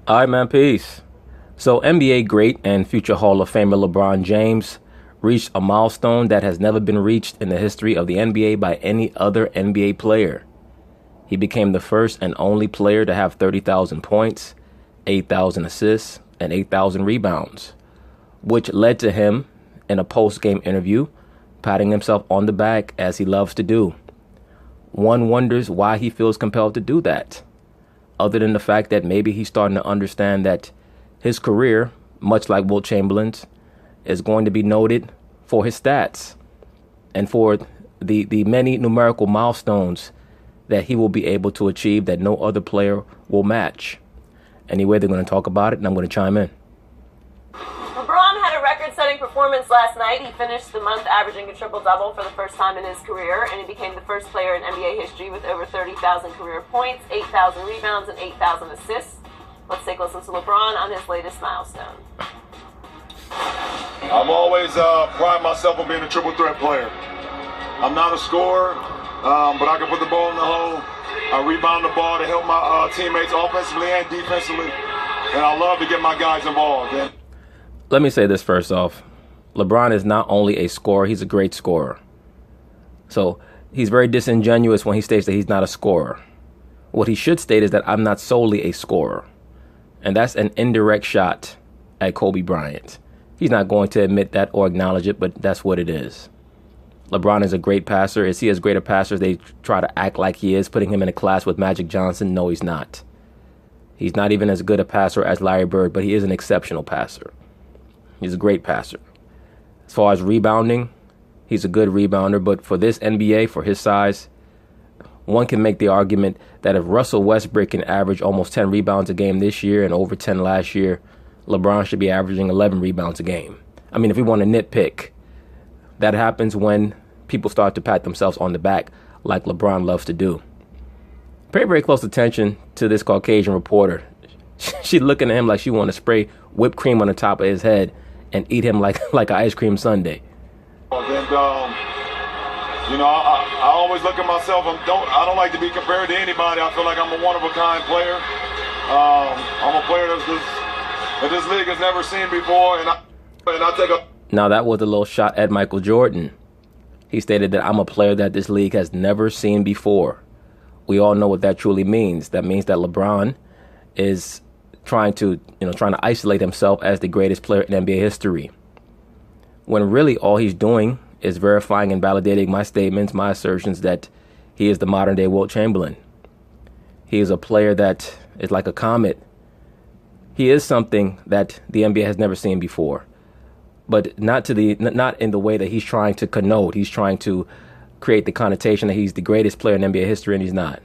All right, man, peace. So NBA great and future Hall of Famer LeBron James reached a milestone that has never been reached in the history of the NBA by any other NBA player. He became the first and only player to have 30,000 points, 8,000 assists, and 8,000 rebounds, which led to him, in a post-game interview, patting himself on the back as he loves to do. One wonders why he feels compelled to do that, other than the fact that maybe he's starting to understand that his career, much like Wilt Chamberlain's, is going to be noted for his stats and for the many numerical milestones that he will be able to achieve that no other player will match. Anyway, they're going to talk about it, and I'm going to chime in. LeBron had a record-setting performance last night. He finished the month averaging a triple-double for the first time in his career, and he became the first player in NBA history with over 30,000 career points, 8,000 rebounds, and 8,000 assists. Let's take a listen to LeBron on his latest milestone. I'm always pride myself on being a triple threat player. I'm not a scorer, but I can put the ball in the hole. I rebound the ball to help my teammates offensively and defensively, and I love to get my guys involved. Let me say this first off. LeBron is not only a scorer, he's a great scorer. So he's very disingenuous when he states that he's not a scorer. What he should state is that I'm not solely a scorer. And that's an indirect shot at Kobe Bryant. He's not going to admit that or acknowledge it, but that's what it is. LeBron is a great passer. Is he as great a passer as they try to act like he is, putting him in a class with Magic Johnson? No, he's not. He's not even as good a passer as Larry Bird, but he is an exceptional passer. He's a great passer. As far as rebounding, he's a good rebounder, but for this NBA, for his size, one can make the argument that if Russell Westbrook can average almost 10 rebounds a game this year and over 10 last year, LeBron should be averaging 11 rebounds a game. I mean, if we want to nitpick, that happens when people start to pat themselves on the back like LeBron loves to do. Pay very close attention to this Caucasian reporter. She's looking at him like she want to spray whipped cream on the top of his head and eat him like an ice cream sundae. And, I always look at myself. I don't like to be compared to anybody. I feel like I'm a one-of-a-kind player. I'm a player that this league has never seen before, and I take a... Now, that was a little shot at Michael Jordan. He stated that I'm a player that this league has never seen before. We all know what that truly means. That means that LeBron is trying to isolate himself as the greatest player in NBA history, when really all he's doing is verifying and validating my statements, my assertions that he is the modern day Wilt Chamberlain. He is a player that is like a comet. He is something that the NBA has never seen before, but not in the way that he's trying to connote. He's trying to create the connotation that he's the greatest player in NBA history, and he's not.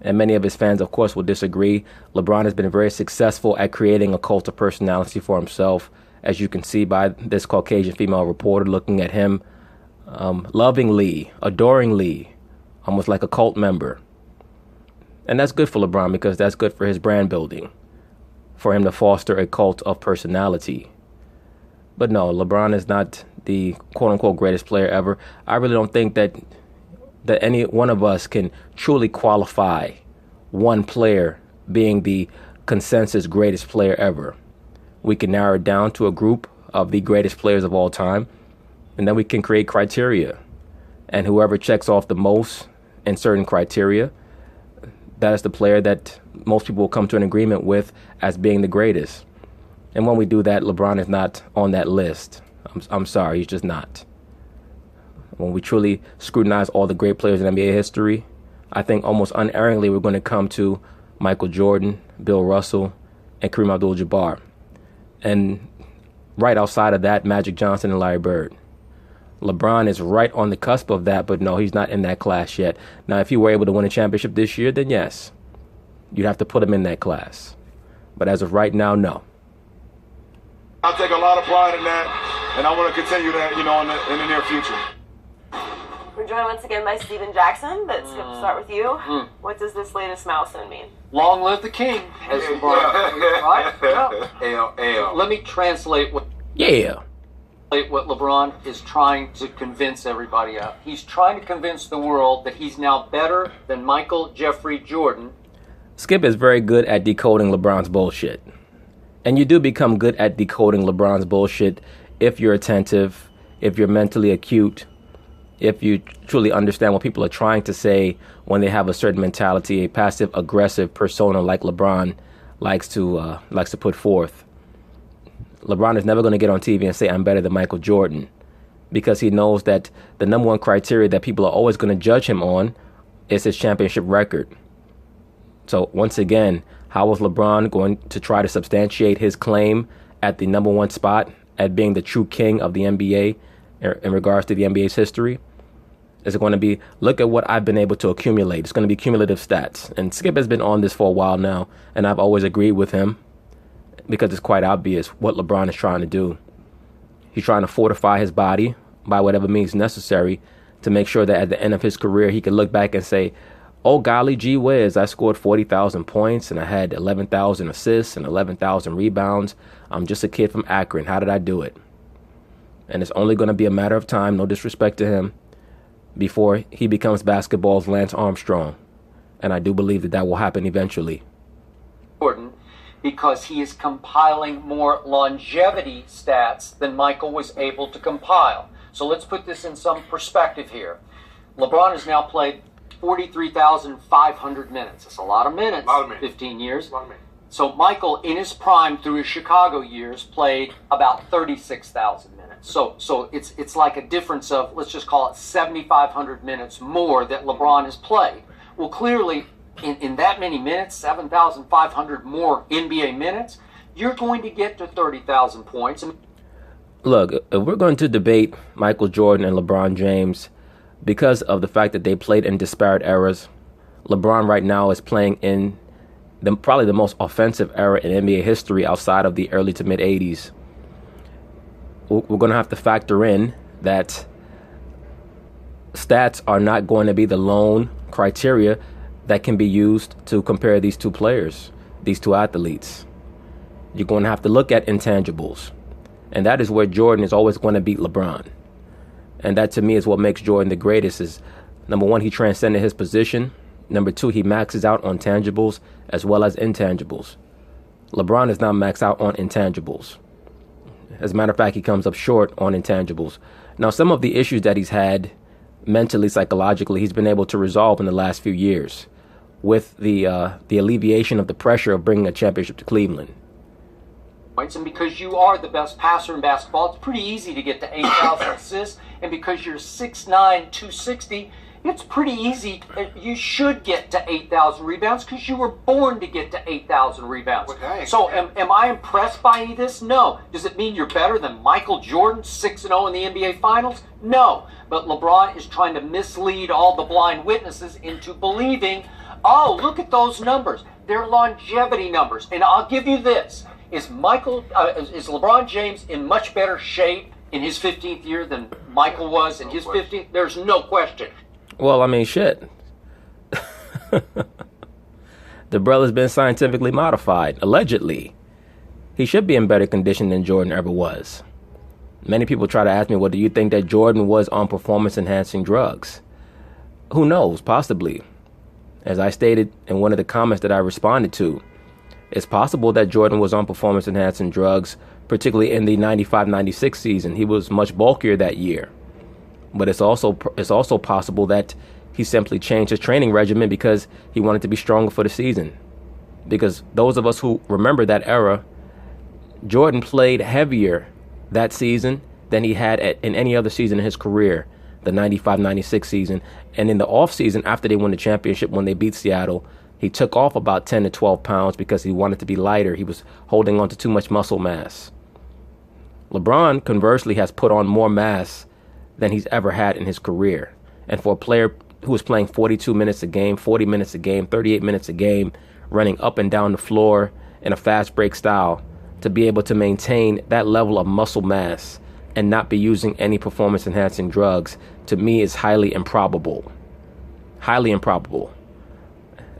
And many of his fans, of course, will disagree. LeBron has been very successful at creating a cult of personality for himself, as you can see by this Caucasian female reporter looking at him lovingly, adoringly, almost like a cult member. And that's good for LeBron, because that's good for his brand building, for him to foster a cult of personality. But no, LeBron is not the quote-unquote greatest player ever. I really don't think that any one of us can truly qualify one player being the consensus greatest player ever. We can narrow it down to a group of the greatest players of all time, and then we can create criteria. And whoever checks off the most in certain criteria, that is the player that most people will come to an agreement with as being the greatest. And when we do that, LeBron is not on that list. I'm sorry, he's just not. When we truly scrutinize all the great players in NBA history, I think almost unerringly we're going to come to Michael Jordan, Bill Russell, and Kareem Abdul-Jabbar. And right outside of that, Magic Johnson and Larry Bird. LeBron is right on the cusp of that, but no, he's not in that class yet. Now, if he were able to win a championship this year, then yes, you'd have to put him in that class. But as of right now, no. I take a lot of pride in that, and I want to continue that, in the near future. We're joined once again by Steven Jackson. Let's start with you. What does this latest milestone mean? Long live the king, as LeBron. Right? Yeah. Let me translate what LeBron is trying to convince everybody of. He's trying to convince the world that he's now better than Michael Jeffrey Jordan. Skip is very good at decoding LeBron's bullshit. And you do become good at decoding LeBron's bullshit if you're attentive, if you're mentally acute, if you truly understand what people are trying to say when they have a certain mentality, a passive-aggressive persona like LeBron likes to put forth. LeBron is never going to get on TV and say, I'm better than Michael Jordan, because he knows that the number one criteria that people are always going to judge him on is his championship record. So once again, how is LeBron going to try to substantiate his claim at the number one spot, at being the true king of the NBA in regards to the NBA's history? Is it going to be, look at what I've been able to accumulate? It's going to be cumulative stats. And Skip has been on this for a while now, and I've always agreed with him, because it's quite obvious what LeBron is trying to do. He's trying to fortify his body by whatever means necessary to make sure that at the end of his career, he can look back and say, oh, golly gee whiz, I scored 40,000 points and I had 11,000 assists and 11,000 rebounds. I'm just a kid from Akron. How did I do it? And it's only going to be a matter of time, no disrespect to him, before he becomes basketball's Lance Armstrong. And I do believe that that will happen eventually. Jordan, because he is compiling more longevity stats than Michael was able to compile. So let's put this in some perspective here. LeBron has now played 43,500 minutes. That's a lot of minutes. 15 years. So Michael, in his prime through his Chicago years, played about 36,000 minutes. So it's like a difference of, let's just call it 7,500 minutes more that LeBron has played. Well, clearly, in that many minutes, 7,500 more NBA minutes, you're going to get to 30,000 points. Look, if we're going to debate Michael Jordan and LeBron James because of the fact that they played in disparate eras, LeBron right now is playing in probably the most offensive era in NBA history outside of the early to mid 80s. We're going to have to factor in that stats are not going to be the lone criteria that can be used to compare these two players, these two athletes. You're going to have to look at intangibles. And that is where Jordan is always going to beat LeBron. And that, to me, is what makes Jordan the greatest. Is, number one, he transcended his position. Number two, he maxes out on tangibles as well as intangibles. LeBron is not maxed out on intangibles. As a matter of fact, he comes up short on intangibles. Now, some of the issues that he's had mentally, psychologically, he's been able to resolve in the last few years with the alleviation of the pressure of bringing a championship to Cleveland. And because you are the best passer in basketball, it's pretty easy to get to 8,000 assists. And because you're 6'9", 260, it's pretty easy. You should get to 8,000 rebounds because you were born to get to 8,000 rebounds. Okay. So am I impressed by any of this? No. Does it mean you're better than Michael Jordan, 6-0 in the NBA Finals? No. But LeBron is trying to mislead all the blind witnesses into believing, oh, look at those numbers. They're longevity numbers. And I'll give you this. Is LeBron James in much better shape in his 15th year than Michael was in his 15th? There's no question. Well, I mean, shit. The brother's been scientifically modified, allegedly. He should be in better condition than Jordan ever was. Many people try to ask me, well, do you think that Jordan was on performance-enhancing drugs? Who knows? Possibly. As I stated in one of the comments that I responded to, it's possible that Jordan was on performance-enhancing drugs, particularly in the 95-96 season. He was much bulkier that year. But it's also possible that he simply changed his training regimen because he wanted to be stronger for the season. Because those of us who remember that era, Jordan played heavier that season than he had in any other season in his career, the 95-96 season. And in the offseason, after they won the championship, when they beat Seattle, he took off about 10 to 12 pounds because he wanted to be lighter. He was holding on to too much muscle mass. LeBron, conversely, has put on more mass than he's ever had in his career. And for a player who was playing 42 minutes a game, 40 minutes a game, 38 minutes a game, running up and down the floor in a fast break style, to be able to maintain that level of muscle mass and not be using any performance-enhancing drugs, to me, is highly improbable. Highly improbable.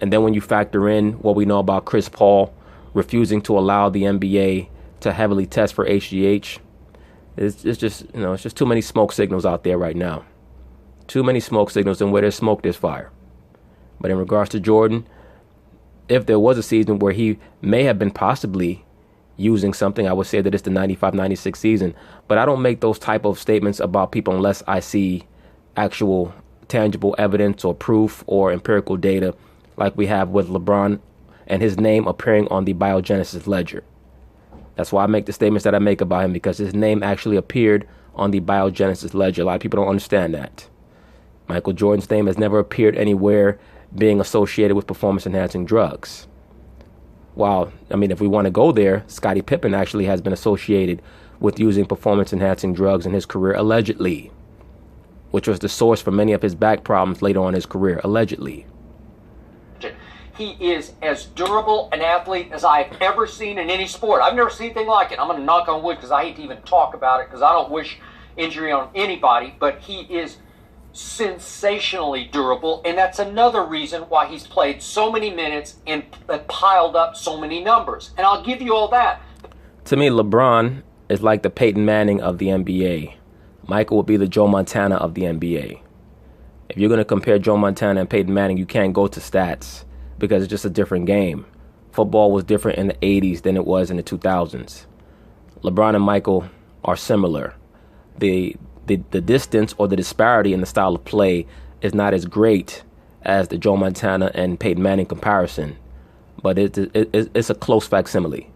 And then when you factor in what we know about Chris Paul refusing to allow the NBA to heavily test for HGH, it's just too many smoke signals out there right now. Too many smoke signals, and where there's smoke, there's fire. But in regards to Jordan, if there was a season where he may have been possibly using something, I would say that it's the 95-96 season. But I don't make those type of statements about people unless I see actual tangible evidence or proof or empirical data like we have with LeBron and his name appearing on the biogenesis ledger. That's why I make the statements that I make about him, because his name actually appeared on the biogenesis ledger. A lot of people don't understand that. Michael Jordan's name has never appeared anywhere being associated with performance-enhancing drugs. While, I mean, if we want to go there, Scottie Pippen actually has been associated with using performance-enhancing drugs in his career, allegedly, which was the source for many of his back problems later on in his career, allegedly. He is as durable an athlete as I've ever seen in any sport. I've never seen anything like it. I'm going to knock on wood because I hate to even talk about it because I don't wish injury on anybody, but he is sensationally durable, and that's another reason why he's played so many minutes and piled up so many numbers. And I'll give you all that. To me, LeBron is like the Peyton Manning of the NBA. Michael will be the Joe Montana of the NBA. If you're going to compare Joe Montana and Peyton Manning, you can't go to stats because it's just a different game. Football was different in the 80s than it was in the 2000s. LeBron and Michael are similar. The distance or the disparity in the style of play is not as great as the Joe Montana and Peyton Manning comparison, but it's a close facsimile.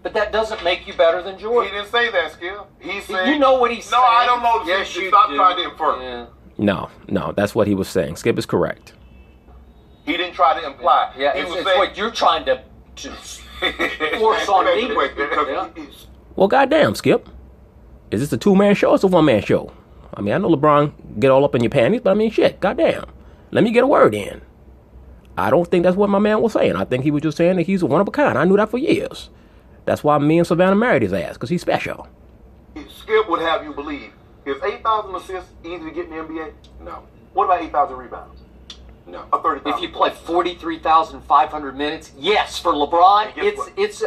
But that doesn't make you better than Jordan. He didn't say that, Skip. He said... You know what he's saying. No, I don't know. Yes, you Stop do. trying to infer. Yeah. No, that's what he was saying. Skip is correct. He didn't try to imply. Yeah, he it's was saying... what you're trying to force on me. Because Well, goddamn, Skip. Is this a two-man show or it's a one-man show? I mean, I know LeBron get all up in your panties, but I mean, shit, goddamn. Let me get a word in. I don't think that's what my man was saying. I think he was just saying that he's a one of a kind. I knew that for years. That's why me and Savannah married his ass, because he's special. Skip would have you believe, is 8,000 assists easy to get in the NBA? No. What about 8,000 rebounds? No. Or 30,000? If you play 43,500 minutes, yes, for LeBron, it's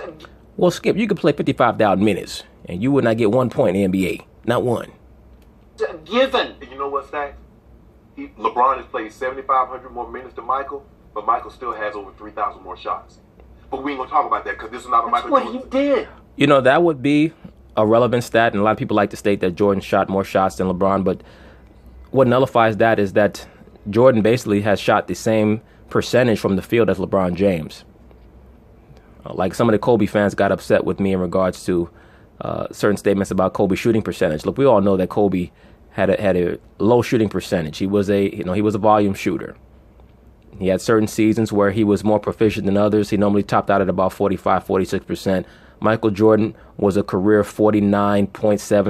Well, Skip, you could play 55,000 minutes, and you would not get 1 point in the NBA. Not one. a given. And you know what, Stack? LeBron has played 7,500 more minutes than Michael, but Michael still has over 3,000 more shots. But we ain't going to talk about that because this is not a That's Michael what Jordan. he did. You know, that would be a relevant stat, and a lot of people like to state that Jordan shot more shots than LeBron, but what nullifies that is that Jordan basically has shot the same percentage from the field as LeBron James. Like some of the Kobe fans got upset with me in regards to certain statements about Kobe's shooting percentage. Look, we all know that Kobe had a low shooting percentage. He was a volume shooter. He had certain seasons where he was more proficient than others. He normally topped out at about 45, 46%. Michael Jordan was a career 49.7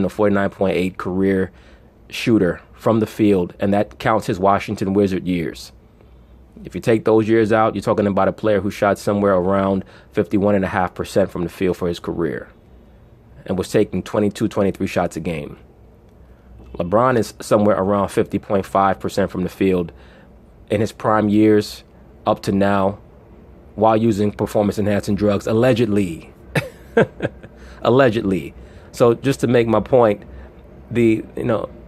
or 49.8 career shooter from the field, and that counts his Washington Wizard years. If you take those years out, you're talking about a player who shot somewhere around 51.5% from the field for his career and was taking 22, 23 shots a game. LeBron is somewhere around 50.5% from the field in his prime years up to now while using performance-enhancing drugs, allegedly. Allegedly. So just to make my point, the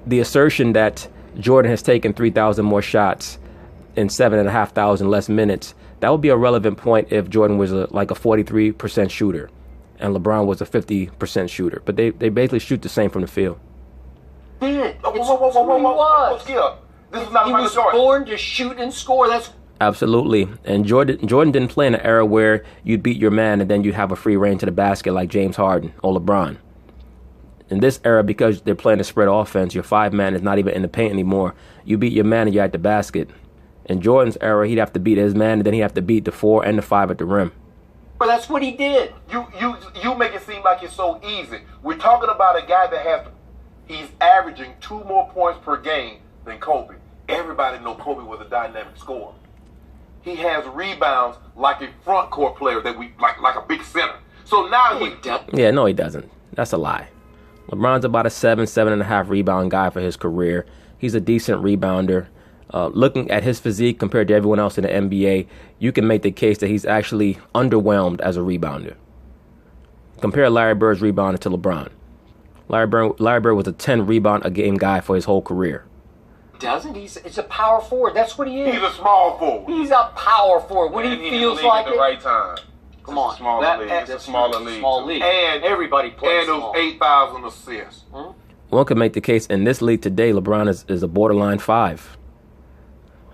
assertion that Jordan has taken 3,000 more shots in 7,500 less minutes, that would be a relevant point if Jordan was like a 43% shooter and LeBron was a 50% shooter. But they basically shoot the same from the field. Did. Whoa, Skip. This is not He Michael was Jordan. born to shoot and score. That's Absolutely. And Jordan didn't play in an era where you'd beat your man and then you'd have a free reign to the basket like James Harden or LeBron. In this era, because they're playing a spread offense, your five-man is not even in the paint anymore. You beat your man and you're at the basket. In Jordan's era, he'd have to beat his man and then he'd have to beat the 4 and the 5 at the rim. But that's what he did. You make it seem like it's so easy. We're talking about a guy that he's averaging 2 more points per game than Kobe. Everybody know Kobe was a dynamic scorer. He has rebounds like a front court player that we like a big center. So now Yeah, no, he doesn't. That's a lie. LeBron's about a 7.5 rebound guy for his career. He's a decent rebounder. Looking at his physique compared to everyone else in the NBA, you can make the case that he's actually underwhelmed as a rebounder. Compare Larry Bird's rebounder to LeBron. Larry Bird was a 10 rebound a game guy for his whole career. Doesn't he's a power forward. That's what he is. He's a small forward. He's a power forward when he feels like at the right time. Come on, Smaller league. It's a smaller league. Small league. And everybody plays and those small. 8,000 assists. One could make the case in this league today, LeBron is a borderline 5.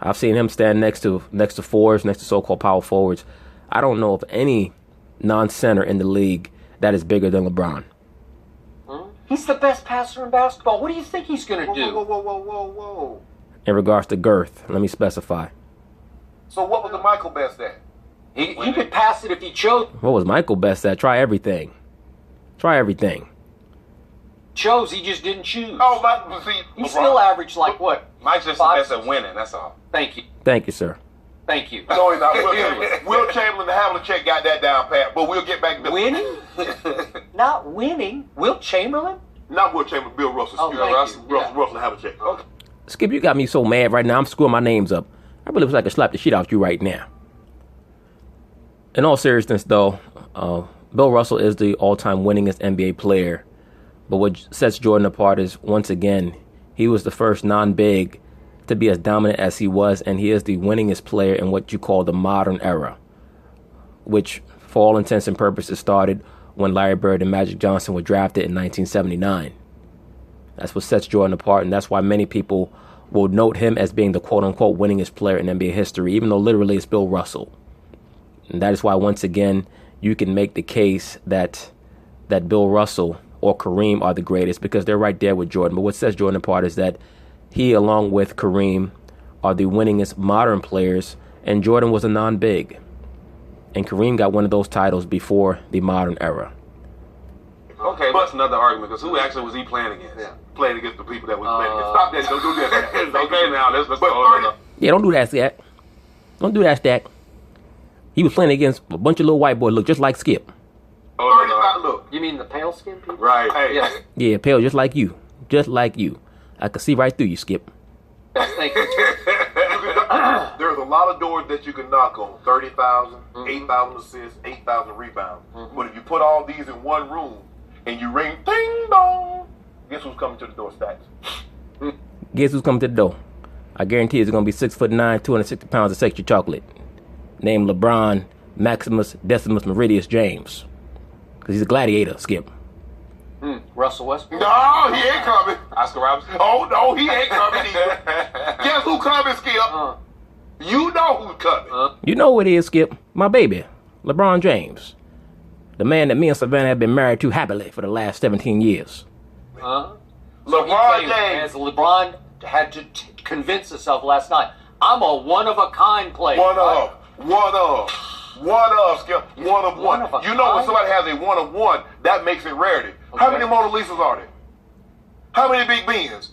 I've seen him stand next to fours, next to so-called power forwards. I don't know of any non-center in the league that is bigger than LeBron. He's the best passer in basketball. What do you think he's going to do? Whoa. In regards to girth, let me specify. So what was the Michael best at? He could pass it if he chose. What was Michael best at? Try everything. He just didn't choose. Oh, Michael, see, He LeBron. still averaged like what? Mike's just the best at winning. That's all. Thank you. Thank you, sir. Thank you. No, he's not. Wilt Chamberlain, the Havlicek got that down pat, but we'll get back to Winning? Not winning. Wilt Chamberlain? Not Wilt Chamberlain, Bill Russell. Oh, Excuse me. thank you. Russell, the Havlicek. Okay. Skip, you got me so mad right now. I'm screwing my names up. I really wish I could slap the shit out you right now. In all seriousness, though, Bill Russell is the all-time winningest NBA player. But what sets Jordan apart is, once again, he was the first non-big to be as dominant as he was, and he is the winningest player in what you call the modern era, which, for all intents and purposes, started when Larry Bird and Magic Johnson were drafted in 1979. That's what sets Jordan apart, and that's why many people will note him as being the quote-unquote winningest player in NBA history, even though literally it's Bill Russell. And that is why, once again, you can make the case that Bill Russell or Kareem are the greatest, because they're right there with Jordan. But what sets Jordan apart is that he, along with Kareem, are the winningest modern players, and Jordan was a non-big. And Kareem got one of those titles before the modern era. Okay, but that's another argument, because who actually was he playing against? Yeah, playing against the people that was playing against. Stop that. Don't do that. Okay, now let's But go. Yeah, don't do that, Stack. Don't do that, Stack. He was playing against a bunch of little white boys look just like Skip. 35, look. You mean the pale skinned people? Right. Hey. Yeah. Yeah, pale, just like you. Just like you. I could see right through you, Skip. Thank you. There's a lot of doors that you can knock on. 30,000, 8,000 assists, 8,000 rebounds. But if you put all these in one room and you ring ding dong, guess who's coming to the door, Stacks? Guess who's coming to the door? I guarantee it's going to be 6'9", 260 pounds of sexy chocolate. Named LeBron Maximus Decimus Meridius James. Because he's a gladiator, Skip. Russell Westbrook? No, he ain't coming. Oscar Robertson. Oh, no, he ain't coming either. Guess who coming, Skip? You know who's coming. You know what it is, Skip? My baby, LeBron James. The man that me and Savannah have been married to happily for the last 17 years. LeBron As James. LeBron had to convince himself last night, I'm a one-of-a-kind player. One of, Skip. One of one. One of a You know when kind? somebody has a one of one, that makes it rarity. How Okay. many Mona Lisas are there? How many Big Bens?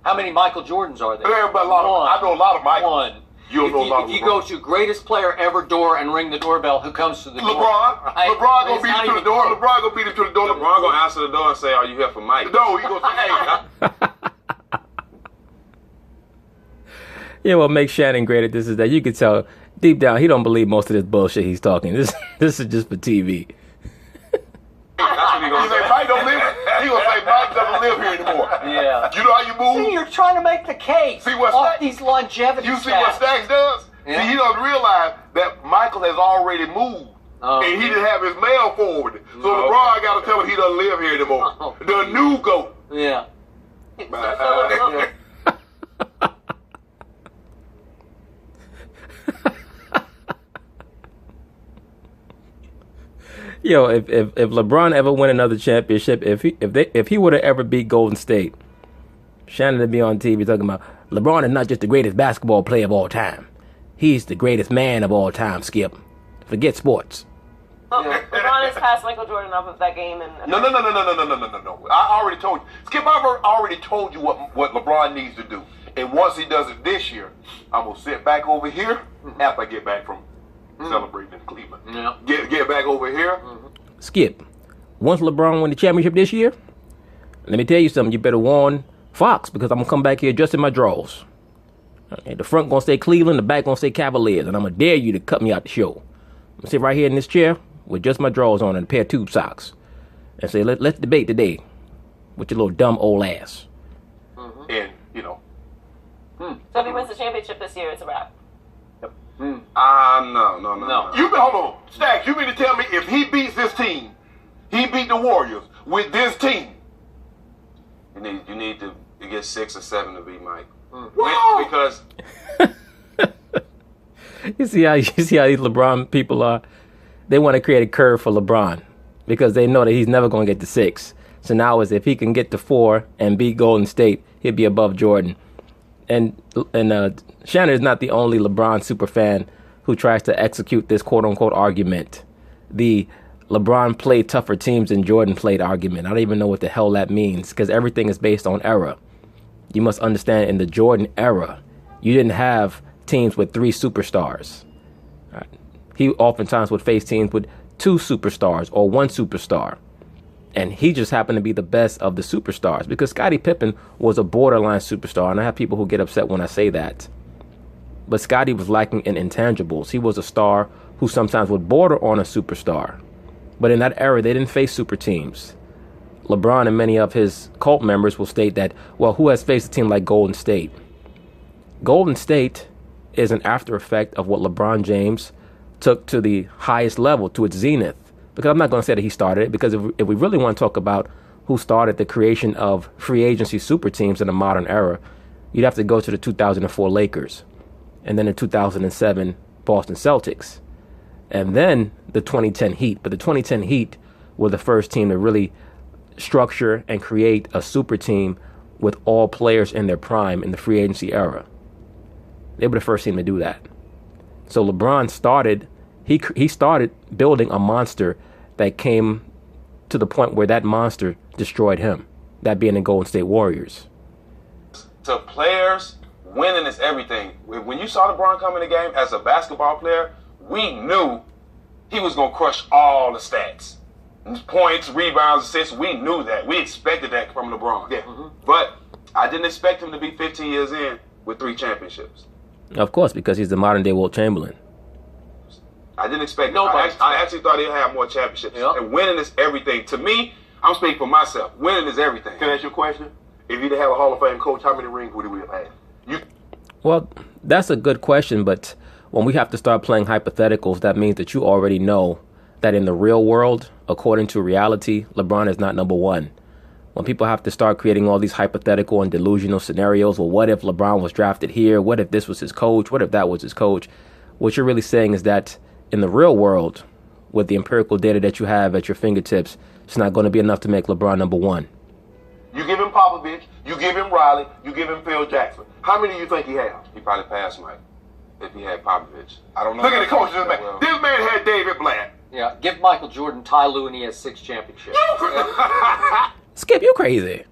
How many Michael Jordans are there? There are a lot of. One. I know a lot of Michaels. One. You don't know a lot of If you LeBron. go to greatest player ever door and ring the doorbell, who comes to the door? LeBron. Right? LeBron gonna It's beat not him to the even door. close. LeBron gonna beat him to the door. LeBron gonna answer the door and say, "Are you here for Mike?" No, he gonna say, "Hey." Yeah, what makes Shannon great at this is that you can tell deep down he don't believe most of this bullshit he's talking. This is just for TV. That's what he He gonna say say. Mike don't live. He gonna say Mike doesn't live here anymore. Yeah. You know how you move? See, you're trying to make the case. See what off Stack- these longevity You see what stats. Stacks does? Yeah. See, he doesn't realize that Michael has already moved. Oh. And he didn't have his mail forwarded. So Oh, LeBron got to tell him he doesn't live here anymore. Oh. The new GOAT. Yeah. Yeah. Yo, if LeBron ever win another championship, if he were to ever beat Golden State, Shannon would be on TV talking about LeBron is not just the greatest basketball player of all time. He's the greatest man of all time, Skip. Forget sports. LeBron has passed Michael Jordan off of that game. And No. I already told you. Skip, I've already told you what LeBron needs to do. And once he does it this year, I'm going to sit back over here after I get back from celebrating in Cleveland. Yeah. Get back over here. Skip, once LeBron win the championship this year, let me tell you something. You better warn Fox, because I'm going to come back here just in my drawers. Okay, the front going to say Cleveland, the back going to say Cavaliers, and I'm going to dare you to cut me out the show. I'm going to sit right here in this chair with just my drawers on and a pair of tube socks and say, let's debate today with your little dumb old ass. And, you know, So if he wins the championship this year, it's a wrap. No. Hold on, Stacks. You mean to tell me if he beats this team, he beat the Warriors with this team? You need to get 6 or 7 to beat Mike. Whoa! Because you see how these LeBron people are. They want to create a curve for LeBron because they know that he's never going to get to 6. So now is if he can get to 4 and beat Golden State, he'll be above Jordan. And Shannon is not the only LeBron super fan who tries to execute this quote unquote argument. The LeBron played tougher teams than Jordan played argument. I don't even know what the hell that means because everything is based on era. You must understand in the Jordan era, you didn't have teams with 3 superstars. Right. He oftentimes would face teams with 2 superstars or 1 superstar. And he just happened to be the best of the superstars because Scottie Pippen was a borderline superstar. And I have people who get upset when I say that. But Scottie was lacking in intangibles. He was a star who sometimes would border on a superstar. But in that era, they didn't face super teams. LeBron and many of his cult members will state that, well, who has faced a team like Golden State? Golden State is an after effect of what LeBron James took to the highest level, to its zenith. Because I'm not going to say that he started it, because if we really want to talk about who started the creation of free agency super teams in the modern era, you'd have to go to the 2004 Lakers, and then the 2007 Boston Celtics, and then the 2010 Heat. But the 2010 Heat were the first team to really structure and create a super team with all players in their prime in the free agency era. They were the first team to do that. So LeBron started, he started building a monster that came to the point where that monster destroyed him, that being the Golden State Warriors. to players, winning is everything. When you saw LeBron come in the game as a basketball player, we knew he was going to crush all the stats. Points, rebounds, assists, we knew that. We expected that from LeBron. Yeah. Mm-hmm. But I didn't expect him to be 15 years in with 3 championships. Of course, because he's the modern day Wilt Chamberlain. I didn't expect I actually thought he'd have more championships. Yep. And winning is everything. To me, I'm speaking for myself. Winning is everything. Can I ask you a question? If you didn't have a Hall of Fame coach, how many rings would he have had? Well, that's a good question, but when we have to start playing hypotheticals, that means that you already know that in the real world, according to reality, LeBron is not number one. When people have to start creating all these hypothetical and delusional scenarios, well, what if LeBron was drafted here? What if this was his coach? What if that was his coach? What you're really saying is that in the real world, with the empirical data that you have at your fingertips, it's not going to be enough to make LeBron number one. You give him Popovich, you give him Riley, you give him Phil Jackson. How many do you think he has? He probably passed Mike if he had Popovich. I don't know. Look at the coaches. This man had David Blatt. Yeah, give Michael Jordan Ty Lue and he has 6 championships. Skip, you crazy.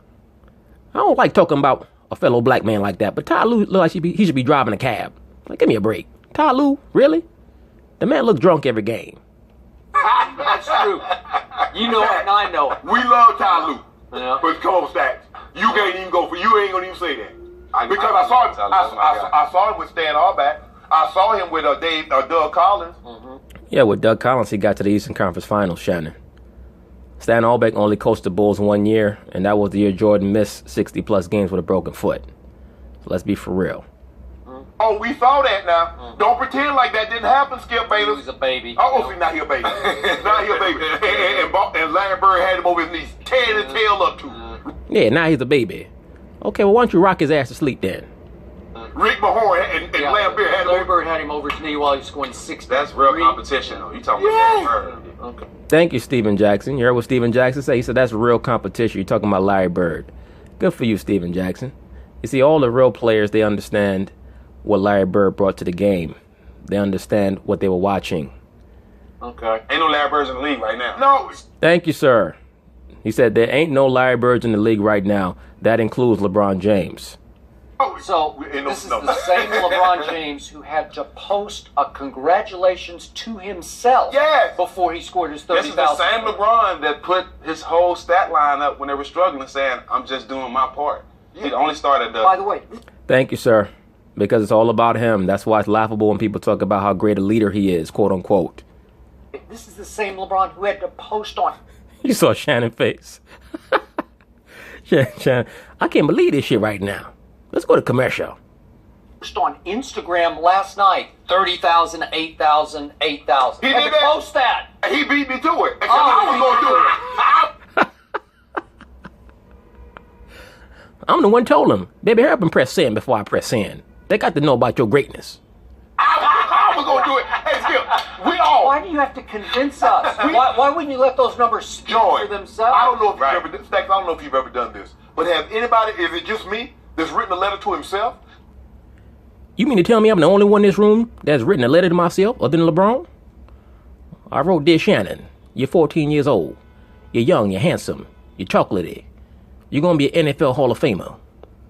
I don't like talking about a fellow black man like that, but Ty Lue look like he should be driving a cab. Like, give me a break. Ty Lue, really? The man looks drunk every game. That's true. You know it and I know it. We love Ty Lue. Yeah. But come on, Stacks. You can't even go for you ain't gonna even say that. Because I saw him with Stan Auerbach. I saw him with Doug Collins. Mm-hmm. Yeah, with Doug Collins, he got to the Eastern Conference Finals, Shannon. Stan Auerbach only coached the Bulls 1 year, and that was the year Jordan missed 60-plus games with a broken foot. So let's be for real. Oh, we saw that now. Mm-hmm. Don't pretend like that didn't happen, Skip Bayless. He was a baby. Oh, see, now he a baby. Now he a baby. And Larry Bird had him over his knees, tearing his tail up to him. Yeah, now he's a baby. Okay, well, why don't you rock his ass to sleep then? Rick Mahorn and Larry Bird had him. Larry Bird had him over his knee while he was scoring 6. That's real competition, though. You talking about Larry Bird. Okay. Thank you, Steven Jackson. You heard what Steven Jackson said? He said that's real competition. You're talking about Larry Bird. Good for you, Steven Jackson. You see, all the real players, they understand what Larry Bird brought to the game. They understand what they were watching. Okay. Ain't no Larry Birds in the league right now. No. Thank you, sir. He said there ain't no Larry Birds in the league right now. That includes LeBron James. So this is the same LeBron James who had to post a congratulations to himself before he scored his 30,000. This is the same LeBron that put his whole stat line up when they were struggling, saying, "I'm just doing my part." He only started. By the way, thank you, sir. Because it's all about him. That's why it's laughable when people talk about how great a leader he is, quote unquote. This is the same LeBron who had to post on. You saw Shannon's face. Shannon, I can't believe this shit right now. Let's go to commercial. on Instagram last night, 30,000, 8,000, 8,000. He Had did to that? post that. He beat me to it. Except I was going to do it. I'm the one told him, baby, hurry up and press send before I press send. They got to know about your greatness. I was going to do it. Hey, Skip, we all. Why do you have to convince us? Why wouldn't you let those numbers speak Joy, for themselves? I don't know if you've ever done, Stacks, I don't know if you've ever done this, but have anybody, is it just me that's written a letter to himself? You mean to tell me I'm the only one in this room that's written a letter to myself other than LeBron? I wrote, Dear Shannon, you're 14 years old. You're young, you're handsome, you're chocolatey. You're going to be an NFL Hall of Famer.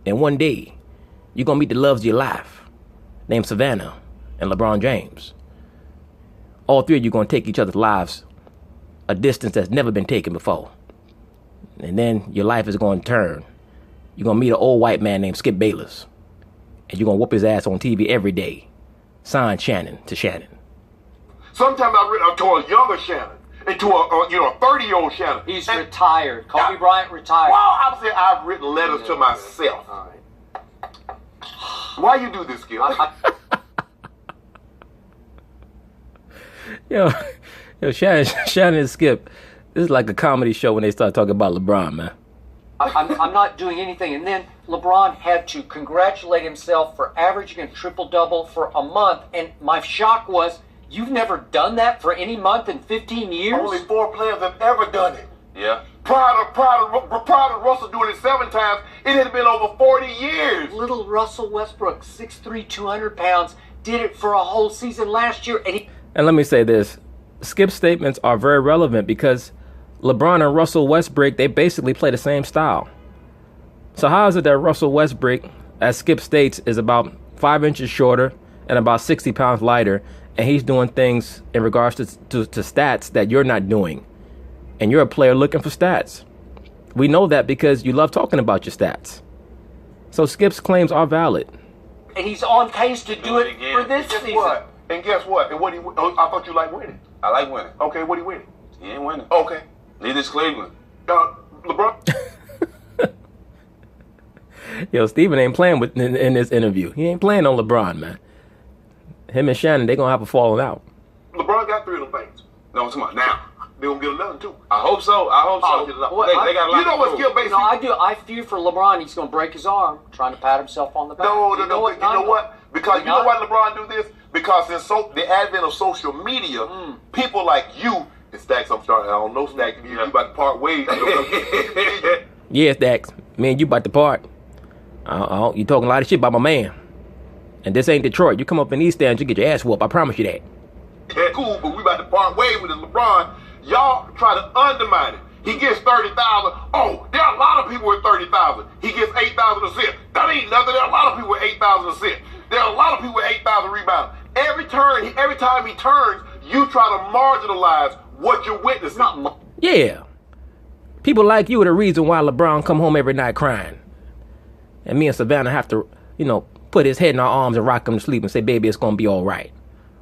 And one day, you're going to meet the loves of your life, named Savannah and LeBron James. All three of you are going to take each other's lives a distance that's never been taken before. And then your life is going to turn. You're going to meet an old white man named Skip Bayless. And you're going to whoop his ass on TV every day. Signed Shannon to Shannon. Sometimes I've written to a younger Shannon and to a 30-year-old Shannon. He's retired. Kobe Bryant retired. Well, I'm saying I've written letters to myself. All right. Why you do this, Skip? Yo, Shannon and Skip, this is like a comedy show when they start talking about LeBron, man. I'm not doing anything. And then LeBron had to congratulate himself for averaging a triple-double for a month. And my shock was, you've never done that for any month in 15 years? Only 4 players have ever done it. Yeah. Prior to Russell doing it 7 times, it had been over 40 years. Little Russell Westbrook, 6'3", 200 pounds, did it for a whole season last year. And let me say this. Skip's statements are very relevant because LeBron and Russell Westbrook, they basically play the same style. So how is it that Russell Westbrook, as Skip states, is about 5 inches shorter and about 60 pounds lighter, and he's doing things in regards to stats that you're not doing? And you're a player looking for stats. We know that because you love talking about your stats. So Skip's claims are valid. And he's on pace to do it again. for this Guess season. what? And guess what? And what I thought you liked winning. I like winning. Okay, what he winning? He ain't winning. Okay. Neither is Cleveland. LeBron. Yo, Steven ain't playing in this interview. He ain't playing on LeBron, man. Him and Shannon, they gonna have a falling out. LeBron got 3 of them things. No, I'm talking about now. They gonna get another 2. I hope so. I hope so. Oh, They got a lot you know to what prove. Skip basically? No, I do. I fear for LeBron. He's going to break his arm trying to pat himself on the back. No. You know what? Because you know why LeBron do this? Because in the advent of social media, people like you, and Stacks, I'm starting. I don't know, Stacks. You about to part ways. Yeah, Stacks. Me and you about to part. You talking a lot of shit about my man. And this ain't Detroit. You come up in East Stands, you get your ass whooped. I promise you that. Cool, but we about to part ways with this LeBron. Y'all try to undermine it. He gets 30,000. Oh, there are a lot of people with 30,000. He gets 8,000 assists. That ain't nothing. There are a lot of people with 8,000 assists. There are a lot of people with 8,000 rebounds. Every time he turns, you try to marginalize what you're witnessing. Yeah. People like you are the reason why LeBron come home every night crying. And me and Savannah have to, put his head in our arms and rock him to sleep and say, baby, it's going to be all right.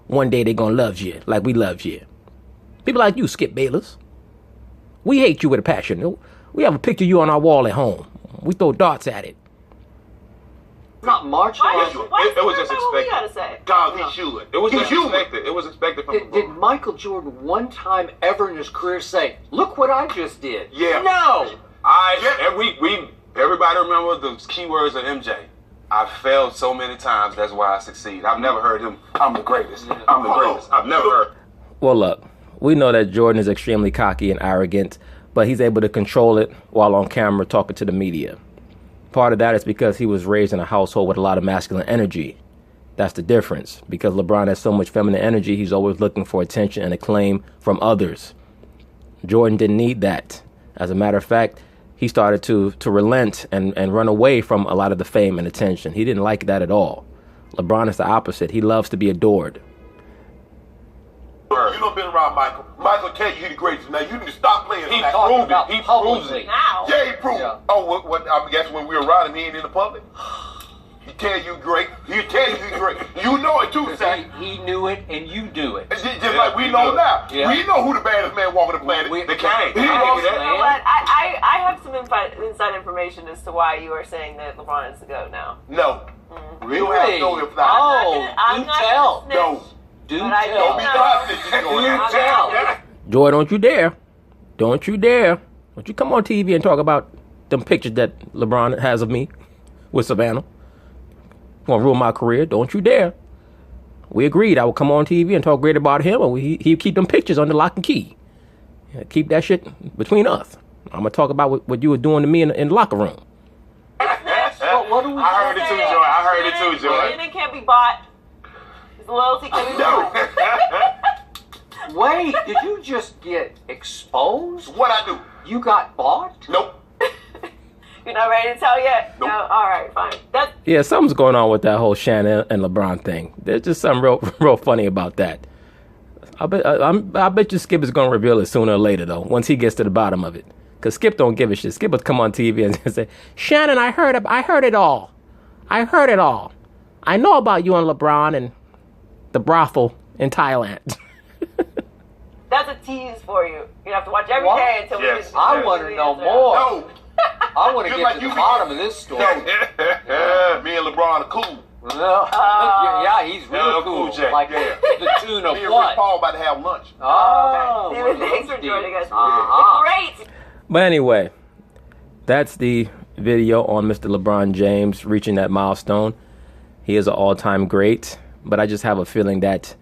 One day they going to love you like we loved you. People like you, Skip Bayless. We hate you with a passion. We have a picture of you on our wall at home. We throw darts at it. Not marginalized. It was just What we expected. gotta say? God, he should. It was just human. expected. It was expected from Did LeBron. Michael Jordan one time ever in his career say, look what I just did? Yeah. No. Everybody remember the keywords of MJ. I failed so many times, that's why I succeed. I've never heard him, I'm the greatest. I'm the greatest. I've never heard. Well, look, we know that Jordan is extremely cocky and arrogant, but he's able to control it while on camera talking to the media. Part of that is because he was raised in a household with a lot of masculine energy. That's the difference. Because LeBron has so much feminine energy, he's always looking for attention and acclaim from others. Jordan didn't need that. As a matter of fact, he started to relent and run away from a lot of the fame and attention. He didn't like that at all. LeBron is the opposite. He loves to be adored. You done been around Michael. Michael tell you he the greatest. Now you need to stop playing. He that. proved it. He proves it. Now. Yeah, he proved Yeah. it. Oh, I guess when we were around him, he ain't in the public. He tell you great. He tell you he's great. You know it too, Zach. He knew it, and you do it. Just like we know now. Yeah. We know who the baddest man walking the planet. The Kane. He I walks- give You you know that. what? I have some inside information as to why you are saying that LeBron is the GOAT now. No. You don't have no if not. Oh, I'm do not tell. gonna No. snitch. Do But I tell. Don't be No. gossiping. Do tell. Joy, don't you dare. Don't you dare. Don't you come on TV and talk about them pictures that LeBron has of me with Savannah. Gonna ruin my career. Don't you dare. We agreed I would come on TV and talk great about him, and he'd keep them pictures under lock and key. Yeah, keep that shit between us. I'm gonna talk about what you were doing to me in the locker room. What do we I heard it too, Joy. I heard it too, Joy. Shannon can't be bought. His loyalty can be bought. Wait, did you just get exposed? What I do? You got bought? Nope. You're not ready to tell yet? Nope. No? All right, fine. That's Yeah, something's going on with that whole Shannon and LeBron thing. There's just something real funny about that. I bet you Skip is gonna reveal it sooner or later though, once he gets to the bottom of it. Cause Skip don't give a shit. Skip would come on TV and say, "Shannon, I heard it all. I heard it all. I know about you and LeBron and the brothel in Thailand." a tease for you. You have to watch every What? day until Yes. we get I want to know more. No. I want to Just get like to you the be- bottom of this story. No. Me and LeBron are cool. No. Yeah, he's Yeah, real Cool cool. J. Like Yeah. the tune of Me and Rick what? Paul about to have lunch. Oh, Okay. one of Thanks those for joining deals. us. Uh-huh. Great. But anyway, that's the video on Mr. LeBron James reaching that milestone. He is an all-time great, but I just have a feeling that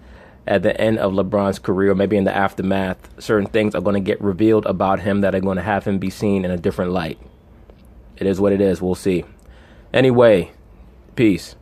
at the end of LeBron's career, maybe in the aftermath, certain things are going to get revealed about him that are going to have him be seen in a different light. It is what it is. We'll see. Anyway, peace.